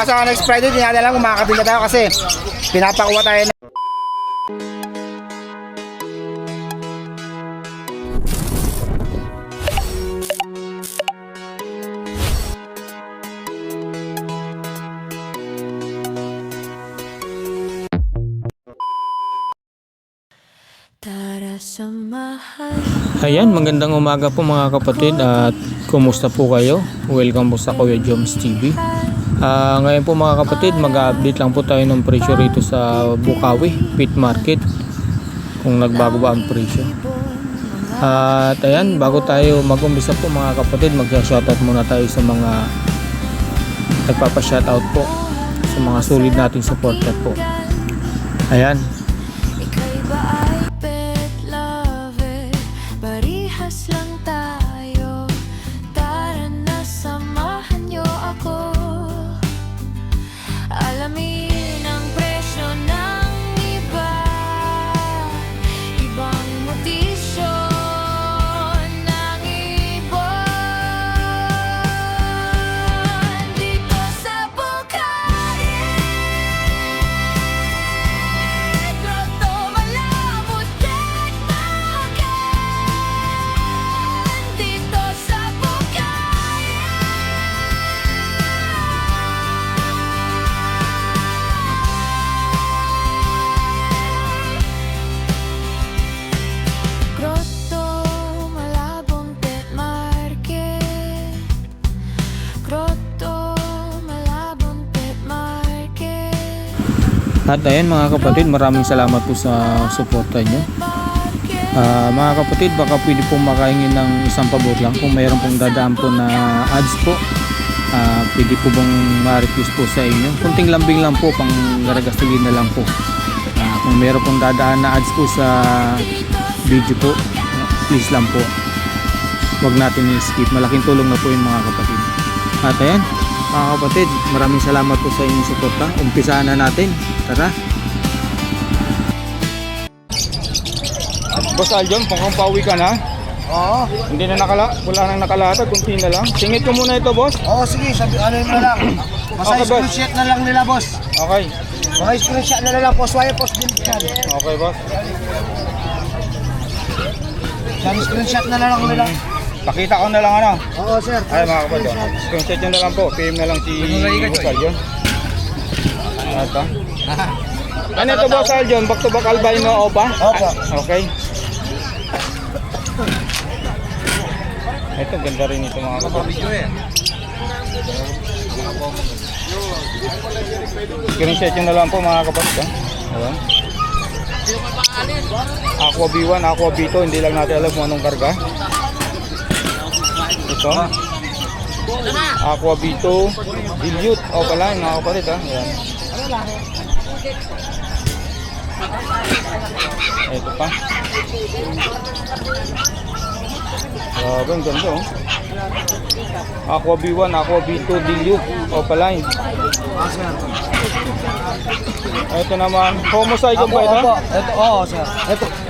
Baka sa next Friday, di natin alam kung makakabili na tayo kasi pinapakuha tayo na. Ayan, magandang umaga po mga kapatid at kumusta po kayo? Welcome po sa Kuya Joms TV. Ngayon po mga kapatid, mag-update lang po tayo ng presyo rito sa Bukawi Pit Market, kung nagbago ba ang presyo. At ayan, bago tayo mag-umpisa po mga kapatid, mag-shoutout muna tayo sa mga nagpapa-shoutout po, sa mga solid nating supporter po. Ayan, at ayan mga kapatid, maraming salamat po sa suporta nyo. Mga kapatid, baka pwede pong makahingi ng isang pabor lang. Kung mayroon pong dadaan po na ads po, pwede po bang ma-request po sa inyo. Kunting lambing lang po, pang garagastugin na lang po. Kung mayroon pong dadaan na ads po sa video po, please lang po, wag natin i-skip. Malaking tulong na po yun mga kapatid. At ayan mga kapatid, maraming salamat po sa inyong suporta. Umpisahan na natin. Tara. Boss Aljon, pang pauwi ka na? Oo. Hindi na wala nang nakalatag, kunti na lang. Singit ko muna ito, boss. Oo, sige, ano yun na lang. Basta Okay, boss. screenshot na lang nila, boss. Okay. Mga screenshot na lang, post wire, post din yan. Okay, boss. Yan, screenshot na lang nila. Pakita ko na lang ano. Oo, sir. Ay mga kapatid, screenshot nyo na lang po. PM na lang si Boss Aljon. Ito. Ano ito, Boss Aljon? Back to back albino opa? Opo. Okay. Ito, ganda rin ito mga kapatid. Screenshot nyo na lang po mga kapatid. Ayan. Aqua B1, Aqua B2, hindi lang natin alam kung anong karga. Ito Aqua B2 Dilute o pala mga kapatid ha. Ayan. Ito pa. Grabe, ang ganda oh. Aqua B1, Aqua B2 Dilute o pala. Ito naman, homozygote ba ito? Opo. Ito, oo, sir.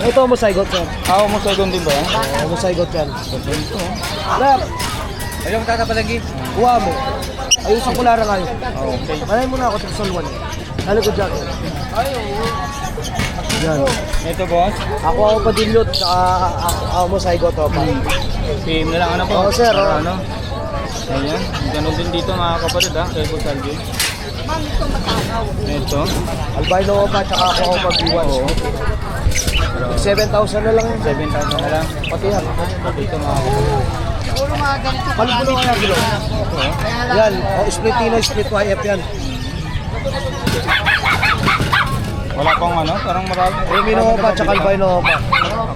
Ito homozygote, sir. Homozygote din ba yan? Homozygote yan. Ito oh. Sir, ayaw mo tatapalagi. Kuha mo. Ayusin ko lang kayo. Okay. Malay mo na ako, Trisol 1. Nalikod dyan. Yan. Ito boss, Ako pa dilute, saka homozygote pa. PM na lang ano po? Oo, sir, Para oo. ano? Ayan, ganun din dito mga kapatid ha, kay Boss Aljon. Ito, Albino pa, tsaka ako pa B1. oo. 7,000 na lang yun. 7,000 na lang. Pati yan. Dito mga kapatid. Paligulo kaya bilo. Yan, split Tino, split YF yan. Wala pang ano, parang marami. Remino pa, tsaka albino pa.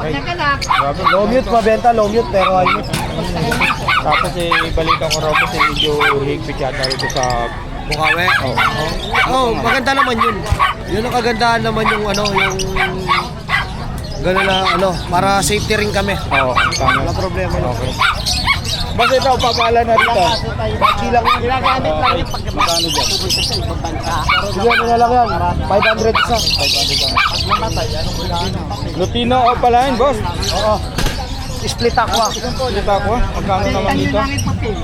Okay. Grabe. Low mute, mabenta, low mute, pero high mute. Tapos balita ko raw po medyo higpit yata rito sa Bukawi. Oo. Oh, maganda naman yun. Yun ang kagandahan naman yung ano, yung gano'n na ano, para safety rin kami. Oo, tama. Wala problema yun. Okay. Basta ito, papala na rito. Bachi lang yun. Ginagamit lang yung pagkakita. Magkano dyan? Sige, ano na lang yan. 500 isa. 500 Lutino o pala yun, boss? Oo. Split aqua. Dito ako, magkano naman dito?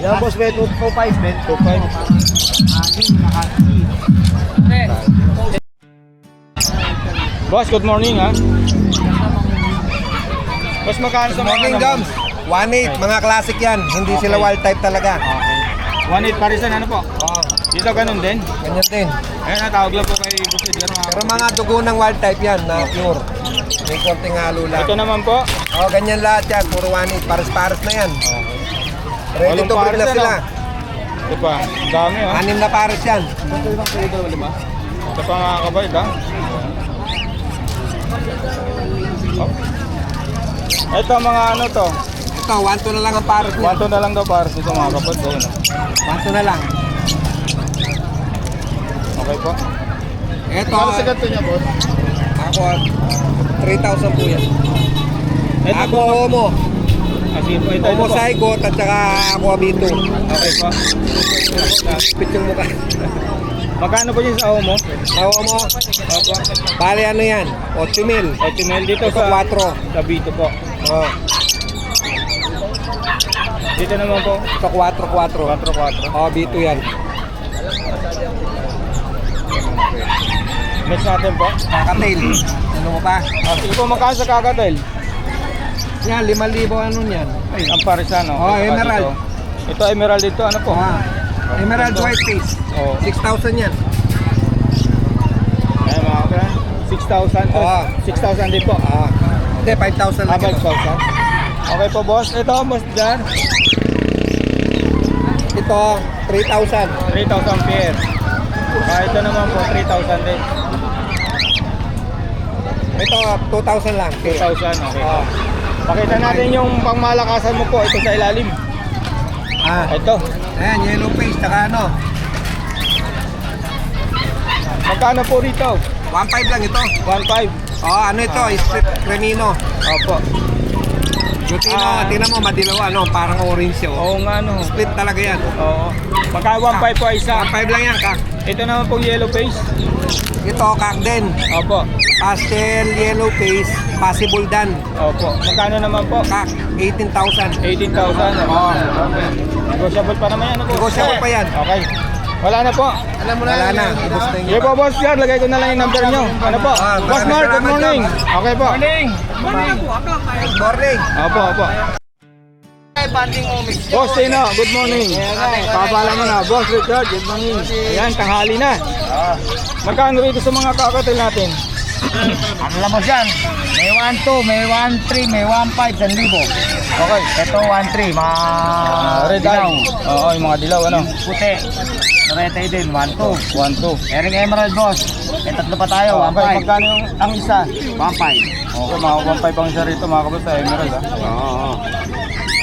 Yan boss, may 2.5 men. 2.5. Boss, good morning ha. Boss, magkano sa mga Morning, ano? Gams. 1.8, mga classic yan. Hindi sila Okay. wild type talaga. Okay. 1.8 parisan ano po? Oo, Dito ganun din. ganyan din. Ayun, natawag lang po kay Boss Edgar. Pero mga dugo ng wild type yan na pure. May konting halo lang. Ito naman po. Oo, ganyan lahat yan. Puro 1.8. Pares-pares na yan. Ready Walong to breed pares na yan, sila. Ito pa. Ang dami ha. 6 na pares yan. Ito pa mga kabayd ha. Oh. Ito mga ano to. Ito, 1-2 na lang ang pares niya. 1 na lang daw para dito mga kabayd. Ayun. 1-2 na lang. Okay po. Ito, Ano sa ganito niya, boss? ako, 3,000 po yan. Ito Ako, po. Homo. Kasi po ito Homo po. Zygote at saka Aqua Bito. Okay po. Pit yung mukha. Magkano po yun sa Homo? Ako mo, Opo. bali ano yan, 8,000. 8 dito Ito, sa 4. sa Bito po. Oh, Dito naman po. ito 4. 4-4. Oh, Bito yan. Next natin po. Kakatail. Ano mo pa? Sige po, magkano sa kakatail? Yan, 5,000 ano yan. Ang parisano. Oh, emerald. Ito emerald dito. Ano po? Ah, Emerald White Face. Oh. 6,000 yan. Ayan mga kapatid. 6,000 to. Oo. 6,000 din po. Ah, hindi, 5,000 lang. 5,000. Okay po boss. Ito boss dyan. Ito, 3,000. 3,000 pair. Ito naman po 3,000 din. Ito, 2,000 lang. 2,000. Okay. Oh. Pakita natin yung pangmalakasan mo po. Ito sa ilalim. Ah, Ito. ayan, yellow face, saka ano. Magkano po rito? 1,500 lang ito. 1,500. Oh, ano ito? Strip Cremino. Opo. Yung tingnan mo, madilaw, ano, parang orange yun. Oo nga no. Split talaga yan. Oo. Magkano 1,500 po isa? 1,500 lang yan, kak. Ito naman pong yellow face. Ito, kak din. Opo. Pastel, yellow face, possible dan. Opo. Magkano naman po? Kak, 18,000. 18,000. Oo. Okay. Negotiable pa naman yan. Ano po? Negotiable pa yan. Okay. Wala na po. Alam mo na. Wala na. Ubus na Sige po, boss Jar. Lagay ko na lang yung number nyo. Ano po? Ah, Boss Mark, good morning. Okay po. Morning. Opo, opo. Boss Tino, good morning. Papala mo na. Boss Richard, good morning. Ayan, tanghali na. Magkano rito sa mga kakatil natin? Ano lang mo dyan? May 1.2, may 1.3, may 1.5, 1,000. Okay. Ito 1.3, mga Red dilaw. eye. Oo, yung mga dilaw, ano? Puti. Naretay din, 1.2. 1-2. Meron emerald boss. May tatlo pa tayo, Okay, 1.5. magkano yung ang isa? 1.5. Okay, mga 1.5 ang isa rito, mga kabasta, emerald ha. Oo.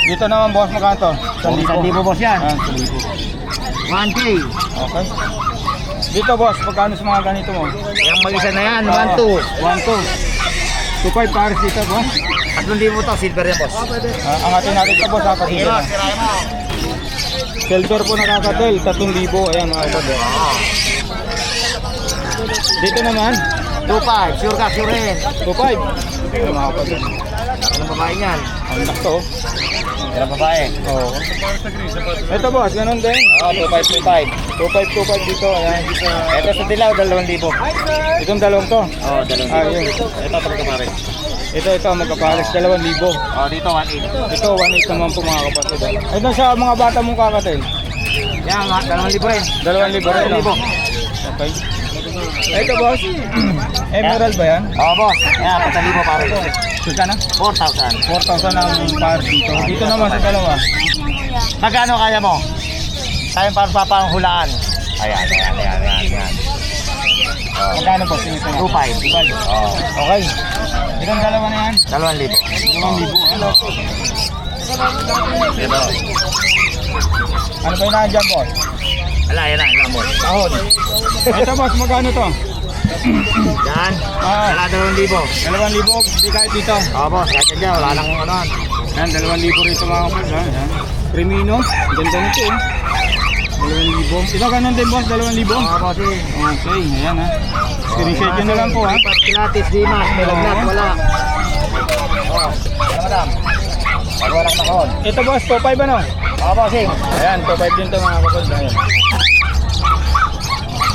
Dito naman, boss, magkano to? 1,000 boss yan. Ayan, 1,000. 1K. Okay. Dito, boss, magkano sa mga ganito mo? Yung mag-isa na yan, 1-2. 1.2. 2.5 pares dito, boss. 3,000 to, silver yan boss. Angatin natin ito, boss, ha, kasi Sige boss, tirahin mo. silver po nakakatel, 3,000. Ayan, mga kabasta. Dito naman, 2.5, sure ka, sure rin. 2.5. Ayan, mga kabasta. Anong babae niyan? Ang lakto. Ilang babae? Oo. Ito, boss, ganun din. Oo, 2.5, 2.5. 2.5 dito, ayan. Ito sa dilaw, 2,000. Itong dalawang to. Oo, 2,000. Ayun. Ito, talaga pare. Ito, magkapares, 2,000. Oo, dito 1.8. Ito, 1.8 naman po mga kapatid. Ito sa mga bata mong kakatil. Yan, 2,000 rin. 2,000 rin, no? Okay. Ito, boss. Emerald ba yan? Oo, boss. Yan, 4,000 pare. Magkano? 4,000. 4,000 ang pares dito. Dito naman sa dalawa. Magkano kaya mo? Tayong para papanghulaan. Ayan. Magkano, boss? Ito na. 2.5. Oo. Okay. Itong dalawa na yan. 2,000. 2,000. Ano? Ito. Ano ba yung nandiyan, boss? Wala, yan lang, boss. Ahon. Ito, boss, magkano to? Yan. Ah. Wala, 2,000. 2,000. Hindi kahit dito. Oo, boss. Kasi dyan, wala lang ano. Yan, 2,000 rito mga kapatid. Yan. Premino. Ganda nito eh. 2,000. Ito ganun din, boss. 2,000. Oo, boss. Okay, ayan ha. Screenshot nyo na lang po ha. Pilates, Dimas, may lagnat, wala. Oo. Ano, madam? Pag walang takon. Ito, boss, 2.5 ano? Oo, bossing. Ayan, 2.5 din to mga kapatid. Ayan.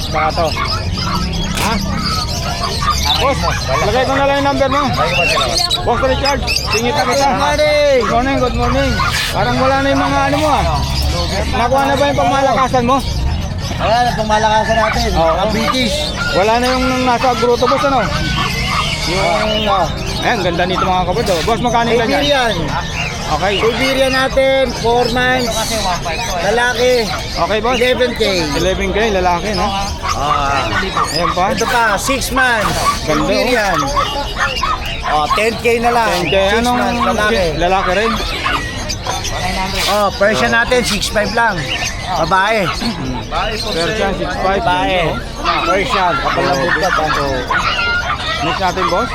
Saka to. Ha? Boss, lagay ko na lang yung number mo. Boss Richard, tingin ka kita. Good morning, good morning. Parang wala na yung mga ano mo ah. Nakuha na ba yung pangmalakasan mo? Wala na pang malakasan natin. Ang British. Wala na yung nasa gruto boss ano? Yung, ayan, ganda nito mga kapatid. Oh. Boss, magkano yung ganyan? Siberian. Okay. Siberian natin, 4 months. Lalaki, Okay boss. 11K. 11K, lalaki no? Ayan pa. Ito pa, 6 months. Ganda, oh. Siberian. 10K na lang. 10K, 6 anong months, lalaki. lalaki rin? Persian natin, 6'5 lang. Babae. Persian, 6'5". Babae. Persian, kapal na bukat. Next natin boss.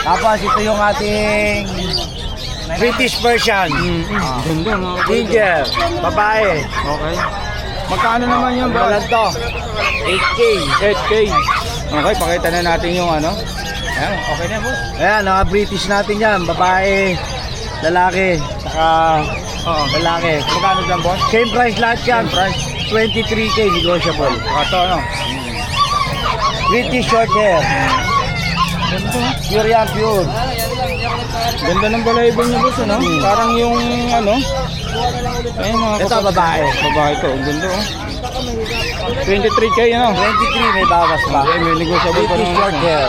Tapos ito yung ating British Persian. Ganda mga kapatid. Ginger, babae. Okay. Magkano naman yung boss? Balag to. 8K. 8K. Okay, pakita na natin yung ano. Ayan, okay na boss. Ayan, mga British natin yan. Babae, lalaki, saka lalaki. Magkano dyan boss? Same price lahat yan. Price. 23K negotiable. Ito ano? British short hair. Pure yan, pure. Ganda ng balahibo niya boss ano? Parang yung ano? Ayun mga Ito, kapatid. babae. Babae to. Ang ganda oh. 23K ano? 23 may bawas pa. Okay, may negotiable pa British naman. short hair.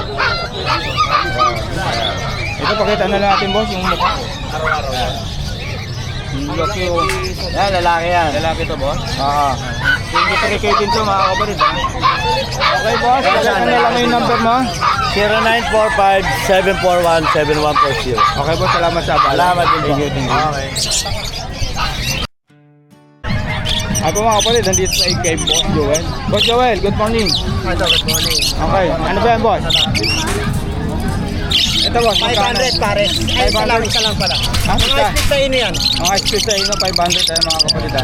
Ito pakita na natin boss yung mukha. Laki oh. Yan, lalaki yan. Lalaki to boss. 23K 23K din to mga kapatid ha. Okay boss, pakita na lang yung number mo. 0945-741-7140. Okay boss, salamat sa abala. Salamat din po. Thank you, thank you. Okay. Ako mga kapatid, nandito sa kay Boss Joel. Boss Joel, good morning. Good morning. Okay, ano ba yan boss? Ito boss, magkano? 500 pares. Ay, isa lang pala. Ha? Mga split sa inyo yan. Mga split sa inyo, 500 tayo mga kapatid ha.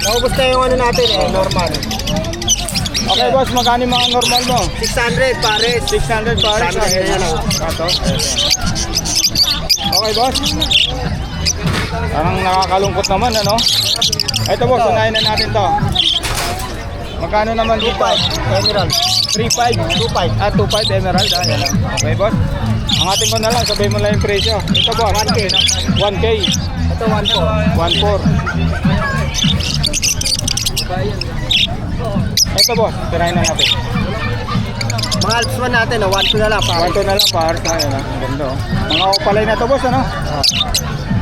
Naubos na yung ano natin, normal. Okay boss, magkano yung mga normal mo? 600 pares. 600 pares. Sana, yan lang. Ito. Okay boss. Parang nakakalungkot naman ano. Ito boss, unahin na natin to. Magkano naman dito? Emerald. 3.5. 2.5. 2.5 emerald. Yan lang. Okay boss. Ang ating ko na lang, sabihin mo lang yung presyo. Ito boss. 1K. 1K. Ito 1.4. 1.4. Ito boss, tirahin na natin. Mga Alps 1 natin, 1.2 na lang pares. 1.2 na lang para sa akin. Ang ganda oh. Mga opalay na to boss ano?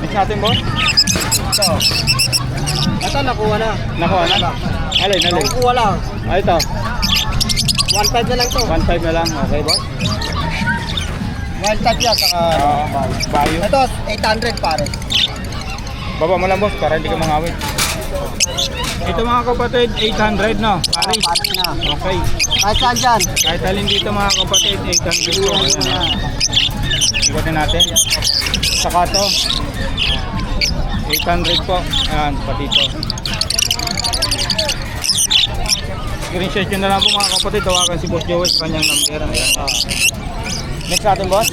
Next natin boss. Ito nakuha na. Nakuha na. Alin. Nakuha lang. Ito. 1.5 na lang to. 1.5 na lang. Okay boss. 1.5 yan, saka Bayo. ito 800 pares. Baba mo lang boss para hindi ka mangawit. Ito mga kapatid, 800 no? Paris. Pares na. Okay. Kahit saan dyan. Kahit alin dito mga kapatid, 800 po. Ayan. Ikutin natin. Saka to. 800 po. Ayan, pati ito. Screenshot nyo na lang po mga kapatid. Tawagan si Boss Joey sa kanyang number. Ayan. Next natin boss.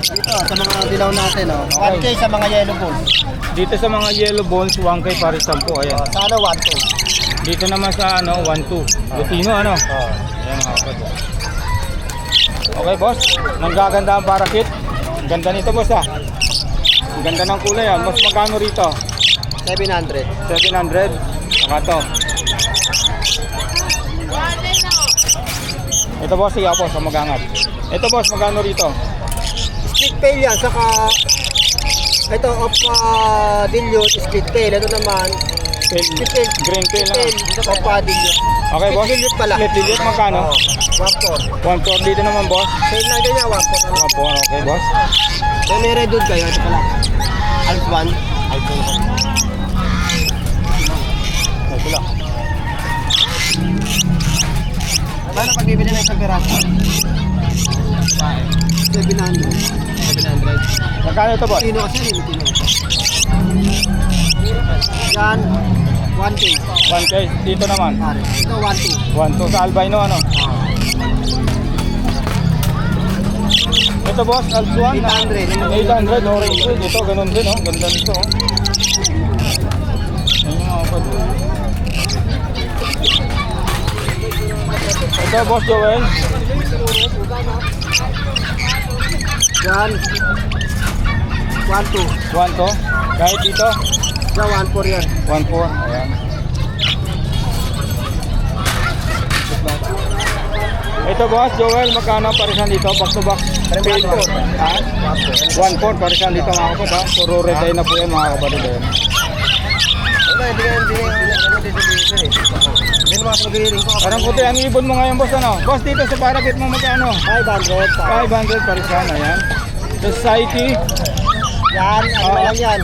Dito, sa mga dilaw natin, oh. Okay. 1K sa mga yellow balls. Dito sa mga yellow bones, 1K pares 10 po. Ayan. Sa ano, 1.2. Dito naman sa ano, 1-2. Lutino ano? Ayan mga kapatid. Okay boss, nanggaganda ang parakit. Ganda nito boss ah. Ang ganda ng kulay ah. Mas magkano rito? 700. 700. Saka to. Ito boss, siya po sa magangat. Ito boss, magkano rito? Split tail yan, saka ito, off dilute, split tail. Ito naman, split tail. Green tail lang. Off dilute. Okay boss. Split dilute pala. Split dilute, magkano? 1.4. 1-4 dito naman boss. Same lang ganyan, 1.4 na lang. 1-4, okay boss. Kung may redwood kayo, ito pala. Alp 1. Alp 1. Ito lang. Paano pag bibili ng isang piraso? 700. 700. Magkano ito boss? Tino kasi, Tino. Yan, 1K. 1K. Dito naman. Pare. Ito, 1.2. 1-2 sa albino ano? Ito boss, Alps 1. 800. 800, orange food. Ito, ganun din oh. Ganda nito oh. Ayun mga kapatid. Ito boss Joel. Yan. 1-2. 1 to. Kahit dito, Yan, 1-4 yan. 1-4. Ayan. Ito boss, Joel, magkano parisan dito? Back to back. Paid po. Ha? 1-4 parisan dito mga kapatid ha. Puro red eye na po yan mga kapatid. Ayan. Wala, hindi naman ako nag-hearing ko. Parang puti, ang ibon mo ngayon boss ano? Boss dito sa parakit mo magkano? 500 pa. 500 parisan, ayan. Society, Yan, ano Oo. lang yan?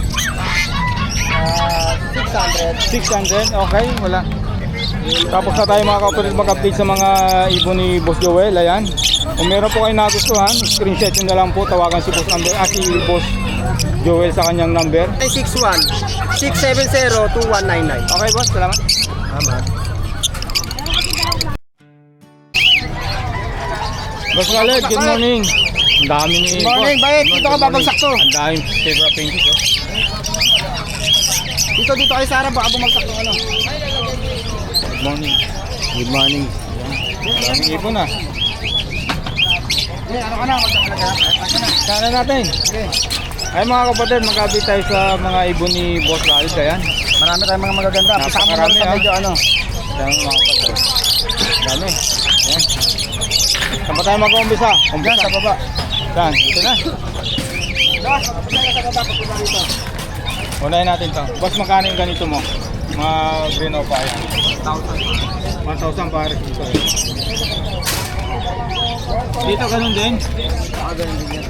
600. 600, okay, wala. Tapos na tayo mga kapatid mag-update sa mga ibon ni Boss Joel, ayan. Kung meron po kayo nagustuhan, screenshot nyo na lang po, tawagan si Boss Joel sa kanyang number. 961-670-2199. Okay boss, salamat. Boss Khaled, good morning. Ang dami ni Good morning, Bayet. Dito ka babagsak to. Ang dami zebra pinkies, oh. Dito kayo sa harap, baka bumagsak to ano. Good morning. Good morning. Ang daming ibon ah. Ano ka na? Sana natin. Ay mga kapatid, mag-update tayo sa mga ibon ni Boss Khaled, ayan. Marami tayong mga magaganda. Pasama mo Napakarami, na sa ah. medyo ano. Dami mga kapatid. Dami. Ayan. Saan pa tayo mag-umpisa? Umpisa sa baba. Saan? Ito na. Unahin natin ito. Boss, magkano yung ganito mo? Mga green opa yan. 1,000 pare dito. Dito ganun din. Ganun din yan.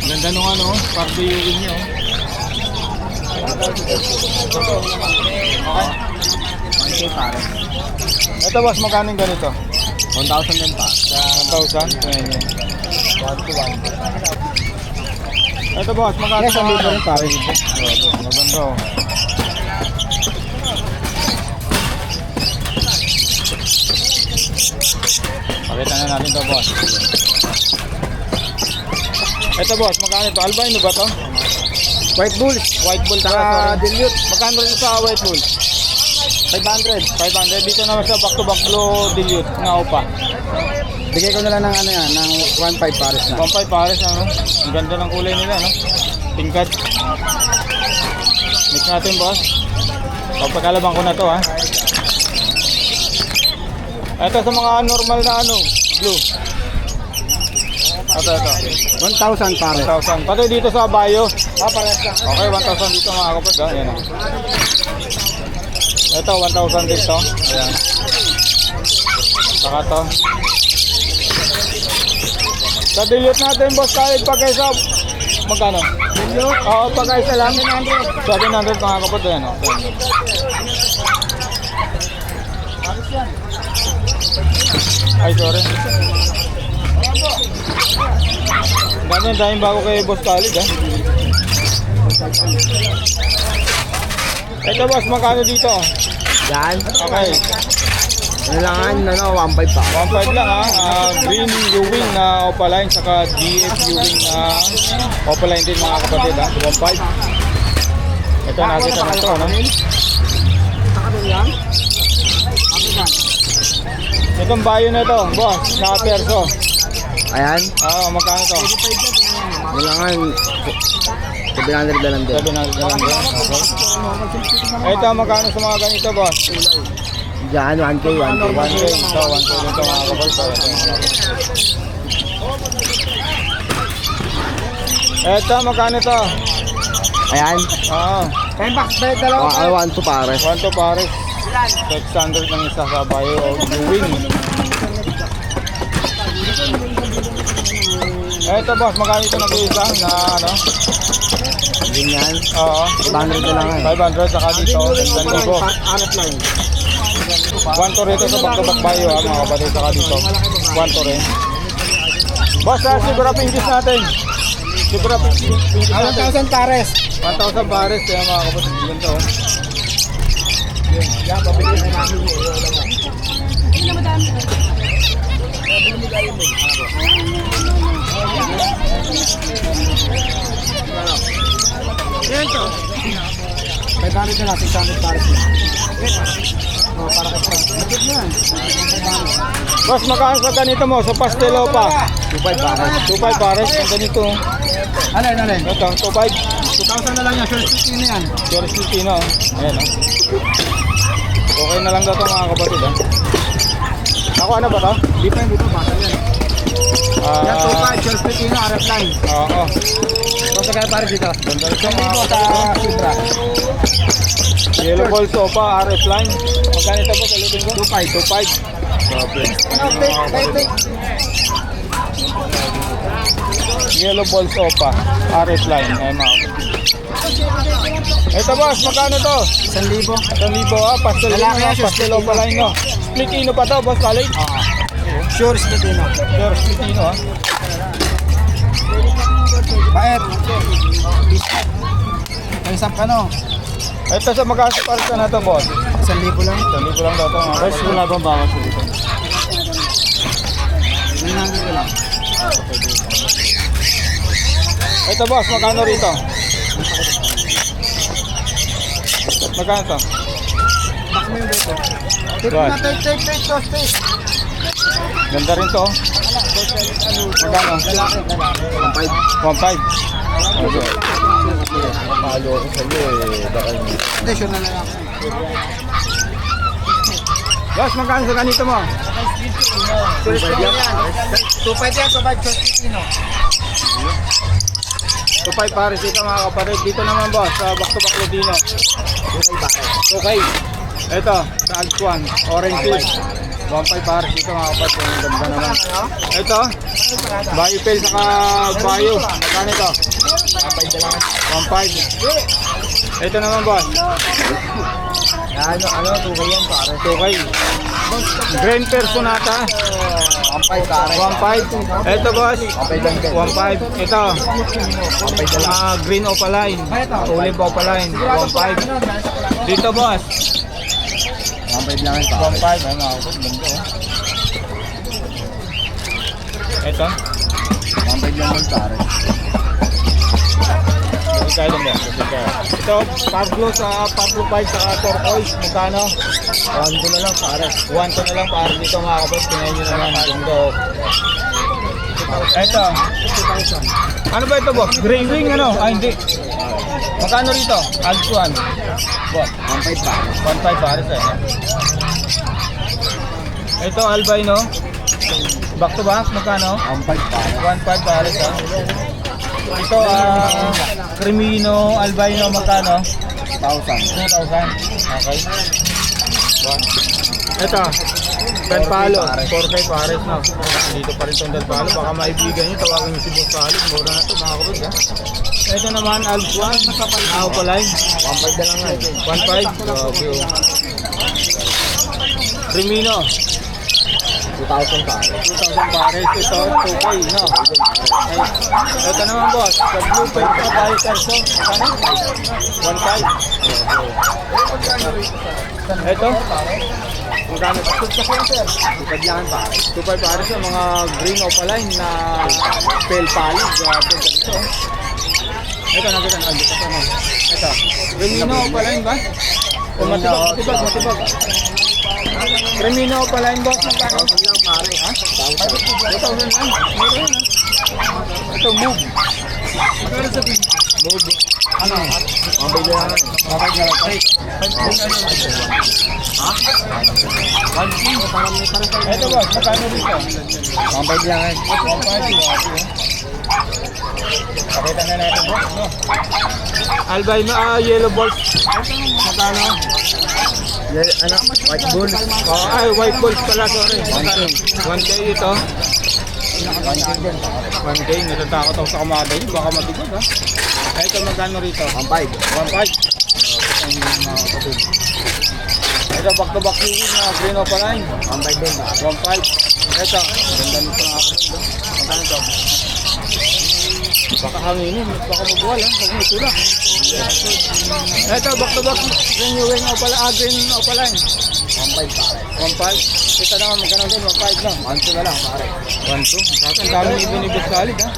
Ganda nung ano, pardo yung nyo. Okay. Okay, pare. Ito boss, magkano yung ganito? 1,000 din pa. 1,000? Ayan yan. 1 to 1. Ito boss, magkano Yes, ang libo rin, pare. Maganda oh. Pakita na natin to boss. Ito boss, magkano ito? Albino ba to? White Bull. White bull Sa taka dilute. Magkano rin sa white bull? 500. 500. Dito naman sa back to back blue dilute nga upa. Bigay ko na lang ng ano yan, ng 1,500 pares na. 1.5 pares ano? Ang ganda ng kulay nila no? Tingkad. Mix natin boss. Pagpagkalabang ko na to ha. Ito sa mga normal na ano, blue. Ito. 1,000 pares. 1,000. Pati dito sa Bayo. Pares lang. Okay, 1,000 dito mga kapatid ha. Ayan o. Ito, 1,000 dito. Ayan. Saka to. Sa dilute natin boss kahit pagkay sa magkano? Dilute. Oo, pagkay sa lang. 700. 700 mga kapatid. Ayan o. Ay, sorry. Daming bago kay Boss Khaled ha. Ito boss, magkano dito? Yan. Okay, Kailangan, ano, 1,500 pa. 1.5 lang ha. Green Ewing na opaline, saka GF Ewing na opaline din mga kapatid ha. 1.5. Ito nakita na ito, no? Saka doon yan. Itong bayo na ito, boss, naka-perso. Ayan. Oo, magkano to? Kailangan 700 na lang din. 700 na lang din. Okay. Ito, magkano sa mga ganito, boss? Diyan, 1K, 1K. 1K. Ito, 1K dito mga kapatid. Ito, magkano to? Ayan. Oo. Kaya box bed, dalawa. 1 to pares. 1 to pares. 600 ng isa sa bayo o Ewing. Ito boss, magkano ito nag-iisa na ano? Ganyan. Oo. 500 na lang eh. 500 saka dito, 1,000. Anot lang. 1 to rito sa back-to-back bayo ha mga kapatid, saka dito. 1 to rin. Boss ha, sigura pinches natin. Sigura pinches natin. 1,000 pares. 1,000 pares kaya mga kapatid, ganito oh. Yan, pabili na namin mo. Yan to. 500 na lang, 600 pares na. Oh, para ka. Matid na yan. Boss, magkano sa ganito mo? Sa pastelo pa. 2.5 pares. 2.5 pares. Ang ganito. Alin. Ito, 2.5. 2,000 na lang yan, sure stick na yan. Pure Filipino. Ayan o. Okay na lang daw ito mga kapatid ha. Ako ano ba ito? Depende dito, bata yan. Yan, 2.5, sure stick na, RF line. Oo. Kung sa kaya pares dito. Ganda ito Yan mga dito sa kapatid. Subra. Yellow ball sofa, RF line. Magkano ito po? Ulitin ko? 2.5. 2.5. Grabe. Yellow ball sofa, RF line. Ayan mga kapatid. Ito boss, magkano to? 1,000. 1,000 ha, pastel Lalaki yan, pastel pa line no. Split ino pa to, boss Khalid? Sure stick na. Pure split ino ha. Baet. Ang isang kano. Ito sa magkano sa parsa na to, boss? 1,000 lang. 1,000 lang daw to mga boss. Wala bang bawas dito? 900 lang. Ito boss, magkano rito? Magkano to? Box mo yung dito. Take Right. na, take, toasted. Ganda rin to. Magkano? Lalaki. 1.5. Okay. Palo ko sa iyo baka hindi. Hindi, sure na lang. Boss, magkano sa ganito mo? Sure stick na yan. 2.5 yan, 2.5 sure stick no. 2.5 pares dito mga kapatid. Dito naman boss, sa back to back Ladino. Okay. Ito, sa Altuan, orange juice. 1.5 pares dito mga kapatid. Ang ganda naman. Ito, Bayo Pel saka Bayo. Magkano ito? 1.5. Ito naman boss. Tukay yan pare. Okay. Grand Personata. 1.5 pare. 1.5. Ito boss. 1.5. Ito. Green Opaline. Tulip Opaline. 1.5. Dito boss. 1.5 lang yan pare. 1.5. Ay mga kapatid. Ganda oh. Ito. 1.5 lang yan pare. Ito, Pablo sa Pablo 5 sa turquoise. Magkano? 1 na lang pare. 1 to na lang para dito mga kapatid. Tingnan nyo naman. Ganda oh. Ito. Ano ba ito boss? Gray wing ano? Ah hindi. Magkano rito? Altuan. Boss. 1.5 pare. 1.5 pares eh. Ito albino. Back to back. Magkano? 1.5 pare. 1.5 pares ah. Ito Cremino albino magkano? 1,000. 2,000. Okay. Ito. Del Palo. 4K pares no. Dito pa rin itong Del Palo. Baka maibigan nyo. Tawagin nyo si Boss Khalid. Mura na ito mga kapatid ha. Ito naman Alpuan. Alpalay. 1.5 na lang nga. 1.5. Grabe oh. Cremino. 2,000 pare. 2,000 pares. Ito 2K no. Ito naman boss. Sa Blue Pen sa Bayo Terso. Ano? 1.5. Ito. Magkano pa? 2.5 lang pare. 2.5 pares sa mga green opaline na pale pali. Grabe ganito. Ito nakita na. Ito na. Ito. Cremino opaline ba? O matibag. Cremino opaline boss. Magkano? 1,000 lang pare. Ha? 2,000 lang. Mura yan ha. Ito move. Magkano sa move? Ano? 1.5 lang nga. 1.5 na lang. Ha? 1K? Ito boss, magkano dito? 1.5 lang nga. 1.5. Pakita na natin boss, no? Albino, yellow balls. Magkano? Ano? White bull. Oh, ay, white balls pala, sorry. 1K ito. 1.5 din pare. 1K, natatakot ako sa kamada yun. Baka matigod ha. Ito magkano rito? 1.5. 1.5. Ito back to back yung green opaline. 1.5 din pare. 1.5. Ito, ganda nito nga ako. Magkano ito? Baka hanginin, baka magwal ha. Huwag mo tulak. Ito, back to back green opaline. 1.5 pare. 1.5. Ito naman magkano din, 1.5 lang. 1.2 na lang pare. 1.2. Bakit ang dami ibinibig Khalid ha?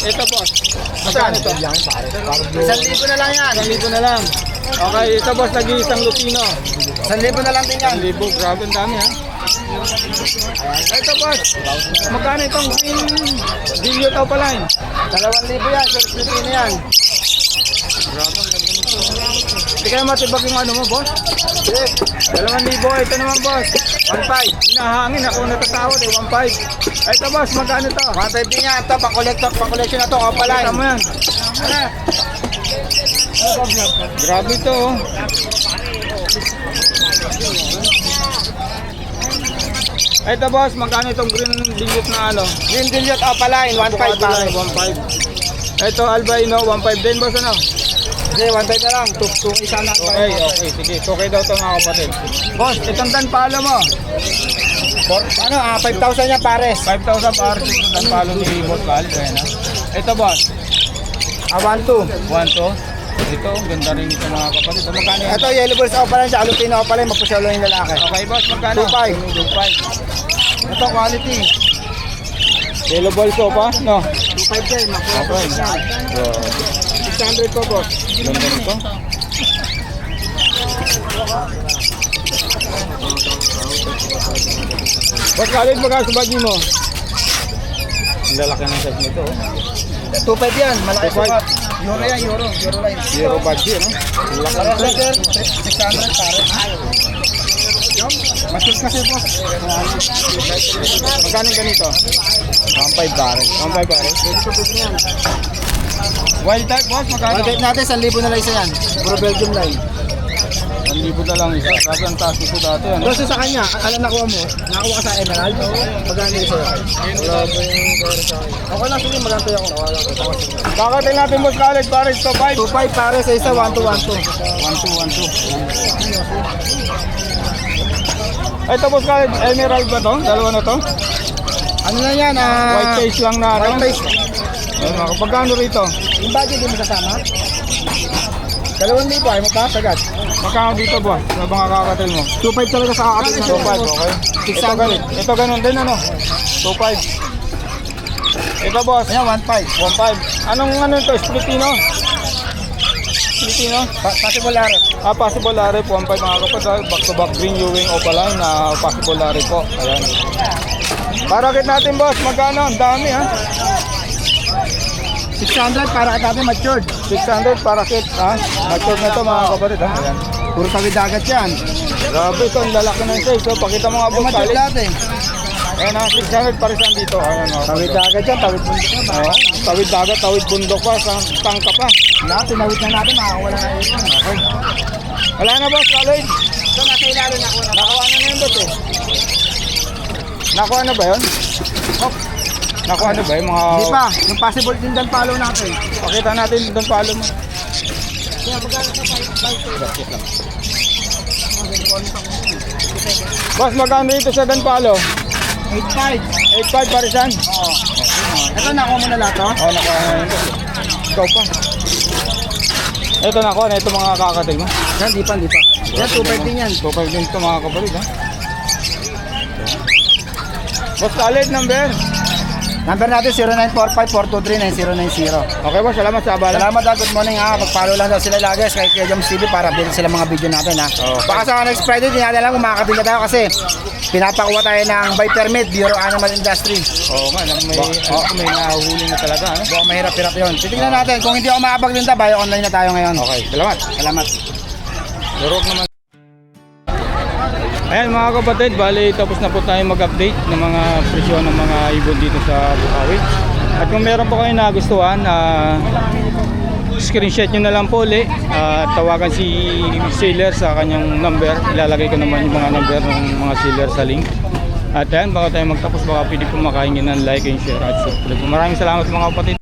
Ito boss. Magkano ito? 1,000 na lang yan. 1,000 na lang. Okay, ito boss, nag-iisang Lutino. 1,000 na lang din yan. 1,000, grabe ang dami ha. Ito boss, magkano itong green Dilio Taupaline? 2,000 yan. Sir Lutino yan. Grabe ang ganda nito. Hindi kaya matibag yung ano mo boss? 2,000, ito naman boss. 1,500. Hinahangin ako natatawad eh, 1,500. Ito boss, magkano ito? 1,500 din yan. Ito, pang-collection na to. Kapalan. Kita mo yan. Grabe ito oh. Ito boss, magkano itong green dilute na ano? Green Dilliot Opaline, 1,500 pare. 1,500. Ito albino, 1,500 din boss ano? Hindi, 1,500 na lang. Tukay sana. Okay, okay, sige. Okay daw ito mga kapatid. Boss, itong danpalo mo. 5,000 yan pares. 5,000 para sa danpalo ni Boss Val. Ayan ha. Ito boss, 1,200. 1,200. Ito, ang ganda rin ito mga kapatid. So, magkano yan? Ito, Yellow Balls Opaline, sa Lutino Opaline, mapusyalo yung lalaki. Okay boss, magkano? 2,500. 2,500. Ito quality. Yellow ball ko pa? No. 2,500 din, Okay. So, 600 po boss. ganda nito. Boss, kalit magkano sa bagyo mo? Ang lalaki ng size nito. 2,500 yan, malaki 2,500. sukat. Euro yan, Euro line. Zero budget, no? Ang laki ng size. 600 pare. Masus kasi boss. Magkano ganito? 1,500 pare. 1,500 pare. Wild type boss, magkano? Market natin, 1,000 na lang isa yan. Puro Belgium line. 1,000 na lang isa. Grabe ang taas nito dati. Ano? Kasi sa kanya, alam nakuha mo, nakakuha ka sa Emerald, magkano yung sa'yo? Grabe yung pera sa akin. Okay lang, sige, magantay ako. Kakatay natin boss college pare. Ito 5. 2,500 pare sa isa, 1,212. 1,212. Ito boss college, emerald ba to? Dalawa na to? Ano na yan? White face lang na ano? White face. Ayun, pagkano rito? Yung budget din mo kasama? 2,000 ay mo pa, sagad. Magkano dito boss? Sa mga kakatay mo? 2,500 talaga sa kakatid na. 2,500, okay. Ito ganun, ito ganun din ano? 2,500. Ito boss, Ayan, 1,500. 1,500. Anong ano ito? Splitino? Splitino? Possible laret. Possible lari po. 1,500 mga kapatid. Back to back green Ewing Opaline na possible lari po. Ayan. Parakit natin boss, magkano? Ang dami ha. 600 para ka natin matured. 600 parakit ha. Mature na to mga kapatid ha. Ayan. Puro tawid dagat yan. Grabe ito, ang lalaki ng size. So, pakita mo nga boss Matured college. natin. Ayan ha, 600 parisan dito. Ayan o. Tawid dagat yan, tawid bundok. Tawid dagat, tawid bundok pa, tangka pa. Lahat, tinawid na natin, makakawala na yun. Okay. Wala na boss, college. Ito, nasa ilalim na ako na. Nakuha na yun boss eh. Nakuha na ba yun? Oh. Nakuha na ba yung mga... Di pa, yung possible din dan follow natin. Pakita natin doon palo mo. Kaya magkano sa 5? Boss, magkano dito sa Danpalo? 8,500. 8,500 parisan? Oo. Ito, nakuha mo na lahat, no? Oo, nakuha na yun. Ikaw pa. Ito nakuha na, ito mga kakatay mo. Yan, di pa. Yan, 2,500 din yan. 2,500 din ito mga kapatid ha. Boss, college number. Number natin 0945-423-9090. Okay boss, salamat sa abala. Salamat ha, good morning ha. Pag-follow lang daw sila lagi kay Kuya Joms TV para update sila mga video natin ha. Okay. Baka sa next Friday, di natin alam kung makakabila tayo kasi pinapakuha tayo ng by permit, Bureau Animal Industry. Oo nga, may nahuhuli na talaga. Ano? Baka mahirap-hirap yun. Titignan natin, kung hindi ako makapaglinda, bayo online na tayo ngayon. Okay, salamat. Salamat. Durok naman. Ayan mga kapatid, bali tapos na po tayo mag-update ng mga presyo ng mga ibon dito sa Bukawi. At kung meron po kayo nagustuhan, screenshot nyo na lang po ulit. Tawagan si seller sa kanyang number. Ilalagay ko naman yung mga number ng mga seller sa link. At ayan, baka tayo magtapos, baka pwede po makahingi ng like and share at subscribe. Maraming salamat mga kapatid.